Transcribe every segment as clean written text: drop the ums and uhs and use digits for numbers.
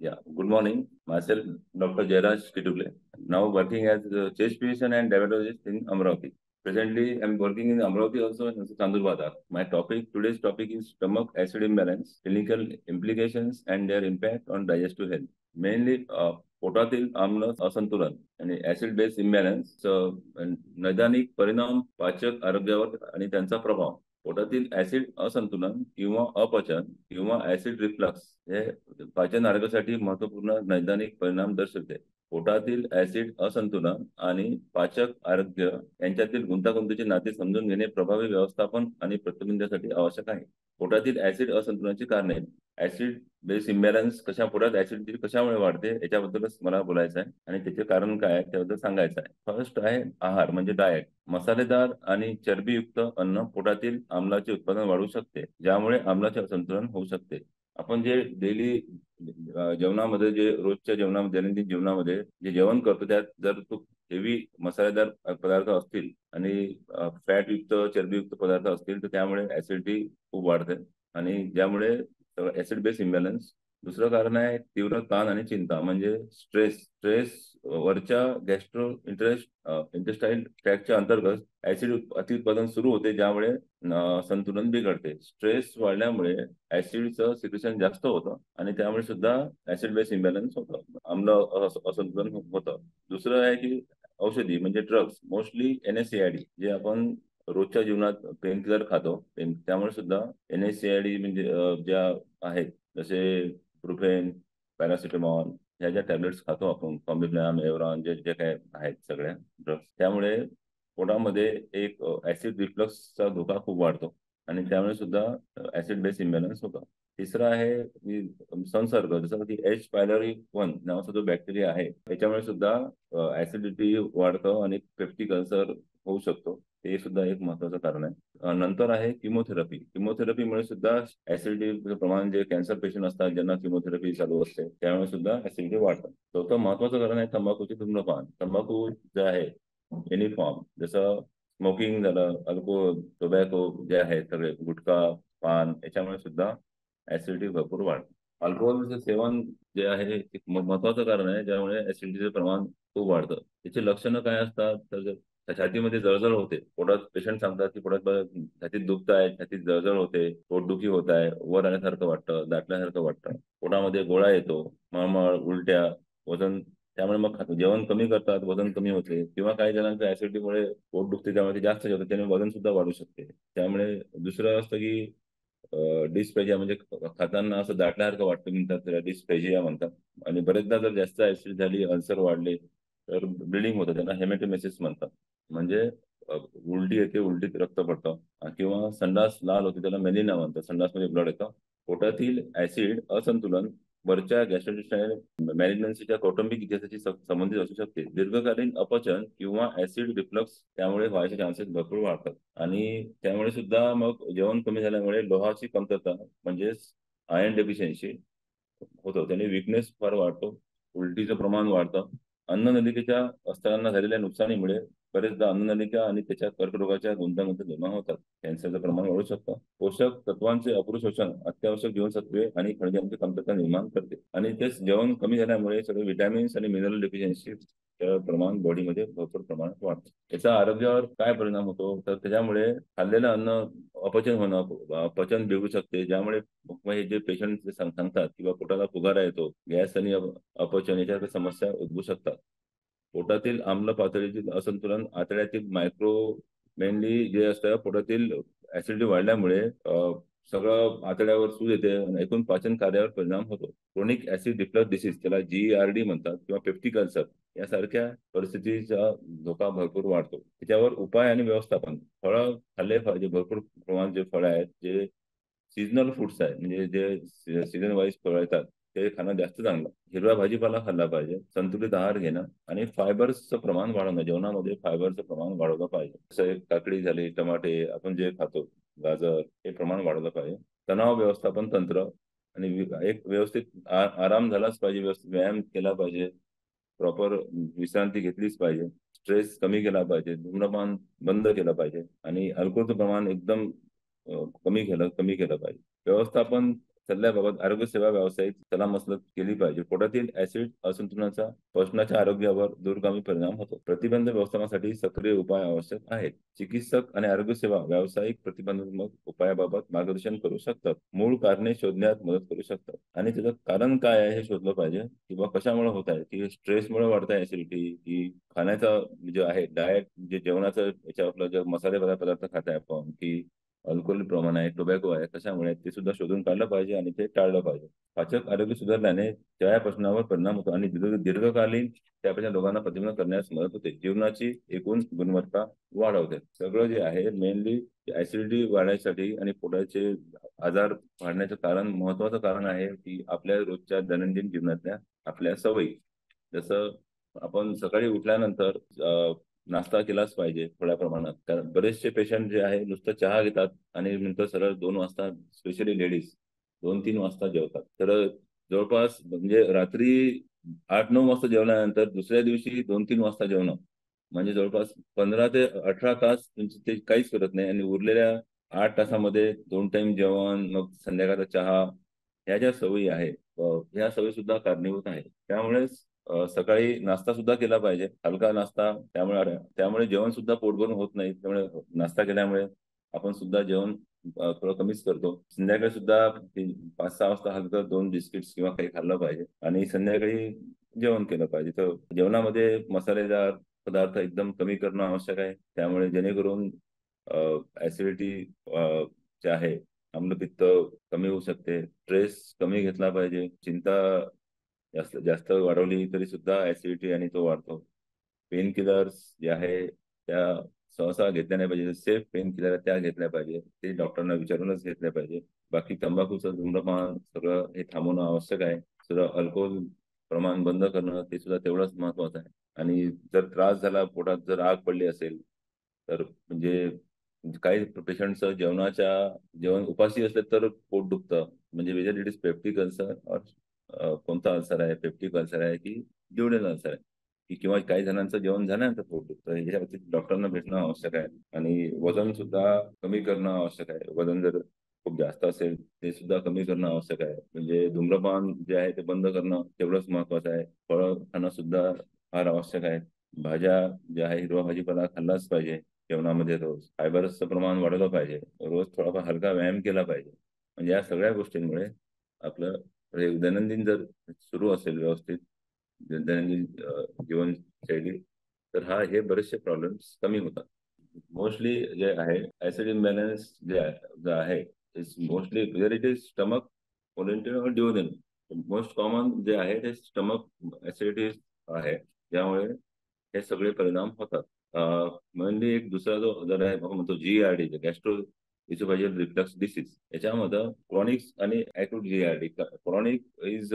Yeah, good morning. Myself, Dr. Jairaj Kitule, now working as a chest physician and diabetologist in Amravati. Presently, I'm working in Amravati also in Chandurvada. Today's topic is stomach acid imbalance, clinical implications and their impact on digestive health. Mainly, पोटातील आम्ल असंतुलन आणि acid base imbalance नैदानिक परिणाम पाचक आरोग्यावर आणि त्यांचा प्रभाव पोटातील ऍसिड असंतुलन किंवा अपचन किंवा ऍसिड रिफ्लक्स हे पाचन आरोग्यासाठी महत्वपूर्ण नैदानिक परिणाम दर्शवते. पोटातील ऍसिड असंतुलन आणि पाचक आरोग्य यांच्यातील गुंतागुंतीचे नाते समजून घेणे प्रभावी व्यवस्थापन आणि प्रतिबंधासाठी आवश्यक आहे. पोटातील ऍसिड असंतुलनाची कारणे ऍसिड बेस इम्बॅलन्स पोटात ऍसिडिटी कशामुळे वाढते याच्याबद्दलच मला बोलायचं आहे आणि त्याचे कारण काय आहे त्याबद्दल सांगायचं आहे. फर्स्ट आहे आहार म्हणजे डाएट. मसालेदार आणि चरबीयुक्त अन्न पोटातील आम्लाचे उत्पादन वाढवू शकते, ज्यामुळे आम्लाचे असंतुलन होऊ शकते. आपण जे डेली जेवणामध्ये जे रोजच्या जेवणामध्ये दैनंदिन जीवनामध्ये जे जेवण करतो त्यात जर खूप हेवी मसालेदार पदार्थ असतील आणि फॅटयुक्त चरबीयुक्त पदार्थ असतील तर त्यामुळे ऍसिडिटी खूप वाढते आणि ज्यामुळे ऍसिड बेस इम्बॅलन्स. दुसरं कारण आहे तीव्र ताण आणि चिंता म्हणजे स्ट्रेस. वरच्या गॅस्ट्रो इंटेस्टाईल ट्रॅकच्या अंतर्गत ऍसिड अतिउत्पादन सुरू होते, ज्यामुळे संतुलन बिघडते. स्ट्रेस वाढल्यामुळे ऍसिडचं सिक्रेशन जास्त होतं आणि त्यामुळे सुद्धा ऍसिड बेस इम्बॅलन्स होतं, असंतुलन होतं. दुसरं आहे की औषधी म्हणजे ड्रग्स, मोस्टली NSAID जे आपण रोजच्या जीवनात पेनकिलर खातो त्यामुळे सुद्धा NSAID म्हणजे ज्या आहेत जसे ब्रुफेन, पॅरासिटामॉल ह्या ज्या टॅबलेट्स खातो आपण, कॉम्बिफ्लॅम, एव्हरॉन जे जे काय आहेत सगळ्या ड्रग्स, त्यामुळे पोटामध्ये एक ऍसिड रिफ्लक्सचा धोका खूप वाढतो आणि त्यामुळे सुद्धा ऍसिड बेस इम्बॅलन्स होतो. तिसरा आहे संसर्ग, जसं की H. pylori 1 नावाचा जो बॅक्टेरिया आहे त्याच्यामुळे सुद्धा ऍसिडिटी वाढतं आणि पेप्टिक अल्सर होऊ शकतो. ते सुद्धा एक महत्वाचं कारण आहे. नंतर आहे किमोथेरपी. किमोथेरपीमुळे सुद्धा ऍसिडिटीचं प्रमाण, जे कॅन्सर पेशंट असतात ज्यांना किमोथेरपी चालू असते त्यामुळे सुद्धा ऍसिडिटी वाढतं. चौथं महत्वाचं कारण आहे तंबाखूचे धूम्रपान. तंबाखू जे आहे एनी फॉर्म, जसं स्मोकिंग झालं, अल्कोहोल, टोबॅको जे आहे सगळे गुटखा, पान, याच्यामुळे सुद्धा ऍसिडिटी भरपूर वाढते. अल्कोहोलचं सेवन जे आहे एक महत्वाचं कारण आहे ज्यामुळे ऍसिडिटीचं प्रमाण खूप वाढतं. त्याची लक्षणं काय असतात तर छातीमध्ये जळजळ होते. पोटात पेशंट सांगतात की छातीत दुखत आहे, छातीत जळजळ होते, पोटदुखी होत आहे, वर आल्यासारखं वाटतं, दाटल्यासारखं वाटतं, पोटामध्ये गोळा येतो, मळमळ, उलट्या, वजन. त्यामुळे मग जेवण कमी करतात, वजन कमी होते, किंवा काही जणांचं ऍसिडिटीमुळे पोट दुखते त्यामुळे ते जास्त जेवतात त्यामुळे वजन सुद्धा वाढू शकते. त्यामुळे दुसरं असतं की डिस्पेजिया म्हणजे खाताना असं दाटल्यासारखं वाटतं म्हणतात, त्याला डिस्पेजिया म्हणतात. आणि बरेचदा जर जास्त ऍसिड झाली, अल्सर वाढले तर ब्लिडिंग होतं, त्यांना हेमेटोमेसिस म्हणतात. म्हणजे उलटी येते, उलटीत रक्त पडतं, किंवा संडास लाल होते त्याला मेलिना म्हणतात, संडासमध्ये ब्लड येतं. पोटातील ऍसिड असंतुलन वरच्या गॅस्ट्रोइंटेस्टाइनल मॅलिग्नन्सीच्या कौटुंबिक इतिहासाशी संबंधित असू शकते. दीर्घकालीन अपचन किंवा ऍसिड रिफ्लक्स त्यामुळे व्हायचे चान्सेस भरपूर वाढतात. आणि त्यामुळे सुद्धा मग जेवण कमी झाल्यामुळे लोहाची कमतरता म्हणजेच आयर्न डेफिशियन्सी होतं, त्याने विकनेस फार वाढतो, उलटीचं प्रमाण वाढतं. अन्ननलिकेच्या अस्त्रांना झालेल्या नुकसानीमुळे बरेचदा अन्ननलिका आणि त्याच्या कर्करोगाच्या गुंतागुंत निर्माण होतात, कॅन्सरचं प्रमाण वाढू शकतं. पोषक तत्वांचे अपुरे शोषण अत्यावश्यक जीवनसत्वे आणि खनिजांची कमतरता निर्माण करते आणि तेच जेवण कमी झाल्यामुळे सगळे विटॅमिन्स आणि मिनरल डेफिशियन्सी प्रमाण बॉडीमध्ये भरपूर प्रमाणात वाढतं. याचा आरोग्यावर काय परिणाम होतो तर त्याच्यामुळे खाल्लेलं अन्न अपचन होणं, पचन बिघडू शकते, ज्यामुळे मग हे जे पेशंट सांगतात किंवा पोटाला फुगारा येतो, गॅस आणि अपचन याच्या समस्या उद्भवू शकतात. पोटातील आम्ल पातळीतील असंतुलन, आतड्यातील मायक्रो मेनली जे असतं पोटातील ऍसिडिटी वाढल्यामुळे सगळं आतड्यावर सूज येते आणि एकूण पाचन कार्यावर परिणाम होतो. क्रोनिक ऍसिड रिफ्लक्स डिसीज, त्याला GERD म्हणतात, किंवा पेप्टिक अल्सर यासारख्या परिस्थितीचा धोका भरपूर वाढतो. त्याच्यावर उपाय आणि व्यवस्थापन. फळं खाल्ले पाहिजे, भरपूर प्रमाणात जे फळं आहेत, जे सीजनल फूड्स आहेत म्हणजे जे सीझन वाईज फळं येतात ते खाणं जास्त चांगलं. हिरवा भाजीपाला खाल्ला पाहिजे, संतुलित आहार घेणं आणि फायबर्सचं प्रमाण वाढवणं, जेवणामध्ये फायबरचं प्रमाण वाढवलं पाहिजे. जसं एक काकडी झाली, टमाटे आपण जे खातो, गाजर, हे प्रमाण वाढवलं पाहिजे. तणाव व्यवस्थापन तंत्र आणि एक व्यवस्थित आराम झालाच पाहिजे, व्यवस्थित व्यायाम केला पाहिजे, प्रॉपर विश्रांती घेतलीच पाहिजे, स्ट्रेस कमी केला पाहिजे, धूम्रपान बंद केलं पाहिजे आणि अल्कोहोलचं प्रमाण एकदम कमी केलं पाहिजे. व्यवस्थापन सल्ल्याबाबत आरोग्य सेवा व्यावसायिक सलामसलत केली पाहिजे. पोटातील ऍसिड असंतुलनाचा श्वसनाच्या आरोग्यावर दूरगामी परिणाम होतो. प्रतिबंध व्यवस्थापनासाठी सक्रिय उपाय आवश्यक आहेत. चिकित्सक आणि आरोग्य सेवा व्यावसायिक प्रतिबंधात्मक उपायाबाबत मार्गदर्शन करू शकतात. मूळ कारणे शोधण्यात मदत करू शकतात आणि त्याचं कारण काय आहे हे शोधलं पाहिजे, किंवा कशामुळे होत आहे, की स्ट्रेसमुळे वाढत आहे ऍसिडिटी, की खाण्याचा जे आहे डाएट, जे जेवणाचं याच्यावर जे मसाले पदार्थ खात आहे आपण, की अल्कोहोल प्रमाण आहे, टोबॅको आहे, कशामुळे ते सुद्धा शोधून काढलं पाहिजे आणि ते टाळलं पाहिजे. पाचक आरोग्य सुधारल्याने चयापचनावर परिणाम होतो आणि दीर्घकालीन त्यापेक्षा लोकांना प्रतिबंध करण्यास मदत होते. जीवनाची एकूण गुणवत्ता वाढवते. सगळं जे आहे मेनली ऍसिडिटी वाढण्यासाठी आणि पोटाचे आजार वाढण्याचं कारण, महत्वाचं कारण आहे की आपल्या रोजच्या दैनंदिन जीवनातल्या आपल्या सवयी. जसं आपण सकाळी उठल्यानंतर नाश्ता केलाच पाहिजे थोड्या प्रमाणात. कारण बरेचसे पेशंट जे आहे नुसतं चहा घेतात आणि नंतर सरळ 2 वाजता, स्पेशली लेडीज 2-3 वाजता जेवतात. तर जवळपास म्हणजे रात्री 8-9 वाजता जेवल्यानंतर दुसऱ्या दिवशी 2-3 वाजता जेवणं, म्हणजे जवळपास 15 ते 18 तास ते काहीच करत नाही आणि उरलेल्या 8 तासामध्ये 2 टाइम जेवण, मग संध्याकाळचा चहा, ह्या ज्या सवयी आहेत ह्या सवयी सुद्धा कारणीभूत आहेत. त्यामुळे सकाळी नाश्ता सुद्धा केला पाहिजे, हलका नाश्ता. त्यामुळे जेवण सुद्धा पोट भरून होत नाही. त्यामुळे नाश्ता केल्यामुळे आपण सुद्धा जेवण थोडं कमीच करतो. संध्याकाळी सुद्धा 5-6 वाजता हलकं 2 बिस्किट्स किंवा काही खाल्लं पाहिजे आणि संध्याकाळी जेवण केलं पाहिजे. तर जेवणामध्ये मसालेदार पदार्थ एकदम कमी करणं आवश्यक आहे. त्यामुळे जेणेकरून ऍसिडिटी जे आहे, आम्लपित्त कमी होऊ शकते. स्ट्रेस कमी घेतला पाहिजे. चिंता जास्त जास्त वाढवली तरी सुद्धा ऍसिडिटी आणि तो वाढतो. पेन किलर्स जे आहे त्या सहसा घेतल्या नाही पाहिजे. सेफ पेन किलर त्या घेतल्या पाहिजे, ते डॉक्टरांना विचारूनच घेतल्या पाहिजे. बाकी तंबाखूचं धूम्रपान सगळं हे थांबवणं आवश्यक आहे. सुद्धा अल्कोहोल प्रमाण बंद करणं ते सुद्धा तेवढंच महत्वाचं आहे. आणि जर त्रास झाला, पोटात जर आग पडली असेल, तर म्हणजे काही पेशंटचं जेवण उपाशी असले तर पोट दुखतं. म्हणजे weather it is peptic ulcer और कोणता अल्सर आहे, पेप्टिक अल्सर आहे की ड्युडेनल अल्सर आहे, की किंवा काही जणांचं जेवण झाल्यानंतर पोट दुखतं. ह्याच्या बाबतीत डॉक्टरांना भेटणं आवश्यक आहे. आणि वजन सुद्धा कमी करणं आवश्यक आहे. वजन जर खूप जास्त असेल ते सुद्धा कमी करणं आवश्यक आहे. म्हणजे धूम्रपान जे आहे ते बंद करणं तेवढंच महत्वाचं आहे. फळं खाणं सुद्धा फार आवश्यक आहे. भाज्या ज्या आहे, हिरवा भाजीपाला खाल्लाच पाहिजे. जेवणामध्ये रोज फायबरचं प्रमाण वाढवलं पाहिजे. रोज थोडाफार हलका व्यायाम केला पाहिजे. म्हणजे या सगळ्या गोष्टींमुळे आपलं दैनंदिन जर सुरू असेल व्यवस्थित, दैनंदिन जीवनशैली, तर हे बरेचसे प्रॉब्लेम्स कमी होतात. मोस्टली जे आहे ऍसिड इम्बॅलन्स जे आहे is mostly whether it is stomach, कोलेंट्रिन और ड्युओडेनल. मोस्ट कॉमन जे आहे ते स्टमक ऍसिडिटी आहे, ज्यामुळे हे सगळे परिणाम होतात. मेनली एक दुसरा जो आजार आहे आपण म्हणतो GERD, gastro oesophageal reflux disease. याच्यामध्ये क्रॉनिक आणि acute GERD. Chronic is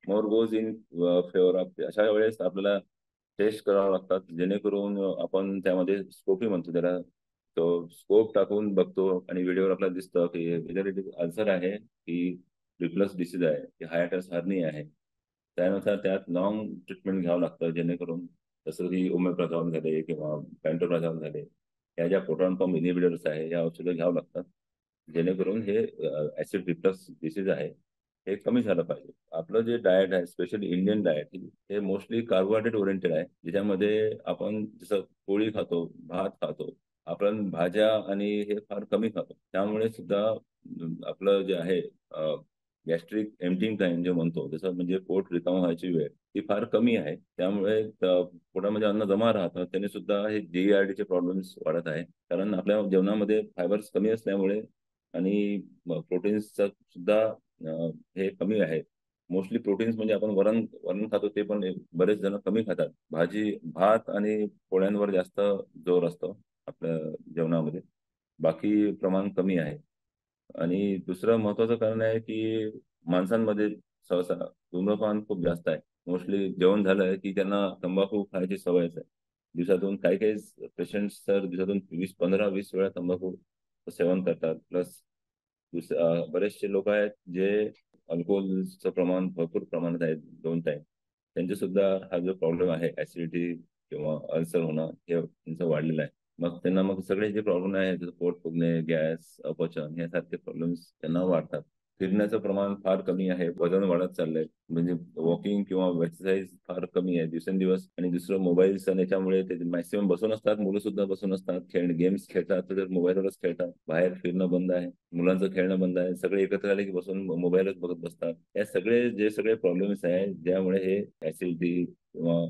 more goes in favour of. अशा वेळेस आपल्याला टेस्ट करावं लागतात, जेणेकरून आपण त्यामध्ये स्कोपी म्हणतो त्याला, तो स्कोप टाकून बघतो आणि व्हिडिओवर आपल्याला दिसतं की इधर इट अल्सर आहे की रिफ्लक्स डिसीज आहे की हायटस हर्नी आहे. त्यानुसार त्यात लॉंग ट्रीटमेंट घ्यावं लागतं, जेणेकरून जसं की ओमेप्राझॉल झाले किंवा पॅन्टोप्राझॉल झाले, या ज्या प्रोटॉन पंप इनिबिटर्स आहे या औषधं घ्यावं लागतात, जेणेकरून हे ऍसिड रिफ्लक्स डिसीज आहे हे कमी झालं पाहिजे. आपलं जे डाएट आहे, स्पेशली इंडियन डाएट, हे मोस्टली कार्बोहायड्रेट ओरिएंटेड आहे. ज्याच्यामध्ये आपण जसं पोळी खातो, भात खातो, आपण भाज्या आणि हे फार कमी खातो. त्यामुळे सुद्धा आपलं जे आहे गॅस्ट्रिक एम्प्टिंग टाइम जे म्हणतो, जसं म्हणजे पोट रिकामं व्हायची वेळ ती फार कमी आहे. त्यामुळे पोटामध्ये अन्न जमा राहतं, त्याने सुद्धा हे GERD चे प्रॉब्लेम्स वाढत आहे. कारण आपल्या जेवणामध्ये फायबर्स कमी असल्यामुळे आणि प्रोटीन्सचा सुद्धा हे कमी आहे. मोस्टली प्रोटीन्स म्हणजे आपण वरण वरण खातो ते पण बरेच जण कमी खातात. भात आणि पोळ्यांवर जास्त जोर असतो आपल्या जेवणामध्ये, बाकी प्रमाण कमी आहे. आणि दुसरं महत्वाचं कारण आहे की माणसांमध्ये सहसा धूम्रपान खूप जास्त आहे. मोस्टली जेवण झालं की त्यांना तंबाखू खायची सवयच आहे. दिवसातून काही काही पेशंट्स तर दिवसातून 15-20 वेळा तंबाखू सेवन करतात. प्लस बरेचसे लोक आहेत जे अल्कोहोलचं प्रमाण भरपूर प्रमाणात आहे 2 टाइम. त्यांचे सुद्धा हा जो प्रॉब्लेम आहे ऍसिडिटी किंवा अल्सर होणं हे त्यांचं वाढलेलं आहे. मग सगळे जे प्रॉब्लेम आहेत, जसं पोट फुगणे, गॅस, अपचन यासारखे प्रॉब्लेम्स त्यांना वाढतात. फिरण्याचं प्रमाण फार कमी आहे, वजन वाढत चाललंय, म्हणजे वॉकिंग किंवा एक्सरसाइज फार कमी आहे दिवसेंदिवस. आणि दुसरं मोबाईल्स आणि याच्यामुळे ते मॅक्सिमम बसून असतात, मुलं सुद्धा बसून असतात, गेम्स खेळतात तर मोबाईलवरच खेळतात, बाहेर फिरणं बंद आहे, मुलांचं खेळणं बंद आहे, सगळे एकत्र आले की बसून मोबाईलच बघत बसतात. या सगळे प्रॉब्लेम्स आहेत ज्यामुळे हे ऍसिडिटी किंवा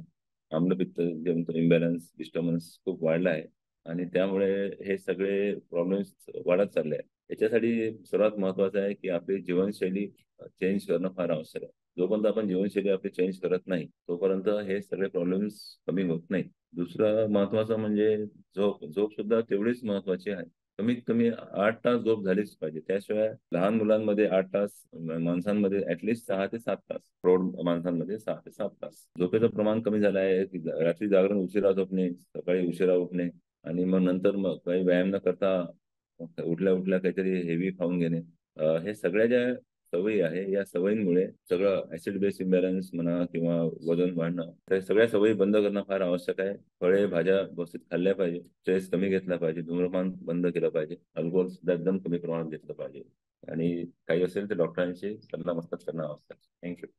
आम्लपित्त जे म्हणतो इम्बॅलन्स डिस्टर्बन्स खूप वाढला आहे. आणि त्यामुळे हे सगळे प्रॉब्लेम्स वाढत चालले आहेत. याच्यासाठी सर्वात महत्वाचं आहे की आपली जीवनशैली चेंज करणं फार आवश्यक आहे. जोपर्यंत आपण जीवनशैली आपली चेंज करत नाही तोपर्यंत हे सगळे प्रॉब्लेम्स कमी होत नाही. दुसरं महत्वाचं म्हणजे झोप. झोप सुद्धा तेवढीच महत्वाची आहे. कमीत कमी 8 तास झोप झालीच पाहिजे. त्याशिवाय लहान मुलांमध्ये 8 तास, माणसांमध्ये ऍटलिस्ट 6 ते 7 तास, प्रौढ माणसांमध्ये 6 ते 7 तास झोपेचं प्रमाण कमी झालं आहे. रात्री जागरण उशिरा झोपणे, सकाळी उशिरा उठणे, आणि मग नंतर मग काही व्यायाम न करता उठल्या उठल्या काहीतरी हेवी खाऊन घेणे, हे सगळ्या ज्या सवयी आहे या सवयींमुळे सगळं ऍसिड बेस इम्बॅलन्स म्हणा किंवा वजन वाढणं, त्या सगळ्या सवयी बंद करणं फार आवश्यक आहे. फळे भाज्या व्यवस्थित खाल्ल्या पाहिजे, स्ट्रेस कमी घेतला पाहिजे, धूम्रपान बंद केलं पाहिजे, अल्कोहोल सुद्धा एकदम कमी प्रमाणात घेतलं पाहिजे, आणि काही असेल तर डॉक्टरांची सल्ला मसलत करणं आवश्यक. थँक्यू.